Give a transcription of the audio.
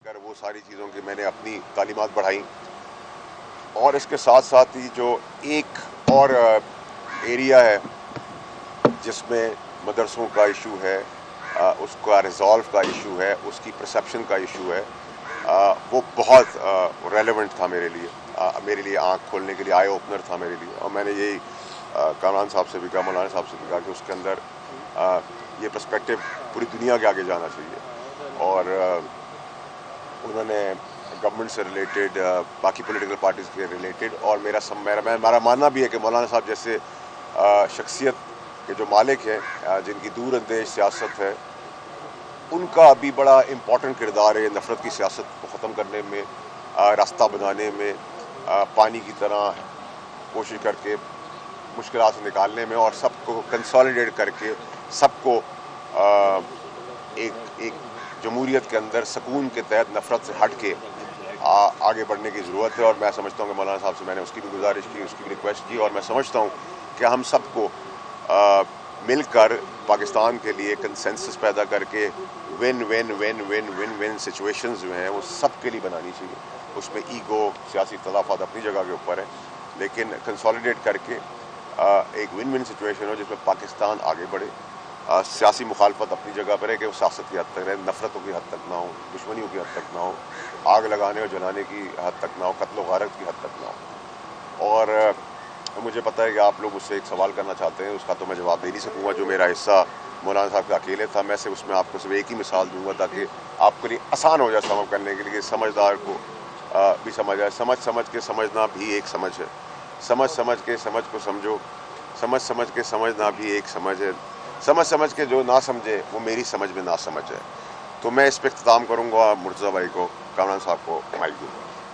कर वो सारी चीज़ों की मैंने अपनी तालीमात बढ़ाई, और इसके साथ साथ ही जो एक और एरिया है जिसमें मदरसों का इशू है, उसका रिज़ॉल्व का इशू है, उसकी परसेप्शन का इशू है, वो बहुत रेलेवेंट था मेरे लिए आँख खोलने के लिए, आई ओपनर था मेरे लिए। और मैंने यही कामरान साहब से भी कहा, मौलाना साहब से भी कहा कि उसके अंदर ये पर्सपेक्टिव पूरी दुनिया के आगे जाना चाहिए। और उन्होंने गवर्नमेंट से रिलेटेड, बाकी पॉलिटिकल पार्टीज़ के रिलेटेड, और मेरा मानना भी है कि मौलाना साहब जैसे शख्सियत के जो मालिक हैं, जिनकी दूर अंदेश सियासत है, उनका अभी बड़ा इम्पॉर्टेंट किरदार है नफ़रत की सियासत को ख़त्म करने में, रास्ता बनाने में, पानी की तरह कोशिश करके मुश्किलात से निकालने में, और सबको कंसोलिडेट करके सबको एक जमहूरियत के अंदर सकून के तहत नफ़रत से हट के आगे बढ़ने की ज़रूरत है। और मैं समझता हूँ कि मौलाना साहब से मैंने उसकी भी गुजारिश की, उसकी भी रिक्वेस्ट की, और मैं समझता हूँ कि हम सबको मिलकर पाकिस्तान के लिए कंसेंसस पैदा करके win win win win win win situations जो हैं वो सब के लिए बनानी चाहिए। उसमें ईगो, सियासी इख्तलाफात अपनी जगह के ऊपर है, लेकिन कंसोलिडेट करके एक विन विन सिचुएशन हो जिसमें पाकिस्तान आगे बढ़े। सियासी मुखालफत अपनी जगह पर है कि वो सियासत की हद तक रहे, नफ़रतों की हद तक ना हो, दुश्मनियों की हद तक ना हो, आग लगाने और जलाने की हद तक ना हो, कत्ल गारत की हद तक ना हो। और मुझे पता है कि आप लोग मुझसे एक सवाल करना चाहते हैं, उसका तो मैं जवाब दे नहीं सकूँगा। जो मेरा हिस्सा मौलाना साहब का अकेले था, मैं से उसमें आपको सिर्फ एक ही मिसाल दूंगा ताकि आपके लिए आसान हो जाए समझ करने के लिए, समझदार को भी समझ आए। समझ के समझना भी एक समझ है, समझ के समझ को समझो, समझ के समझना भी एक समझ है, समझ के जो ना समझे वो मेरी समझ में ना समझ है। तो मैं इस पर इख्तिताम करूँगा, मुर्तज़ा भाई को, कामरान साहब को माइक दूँगा।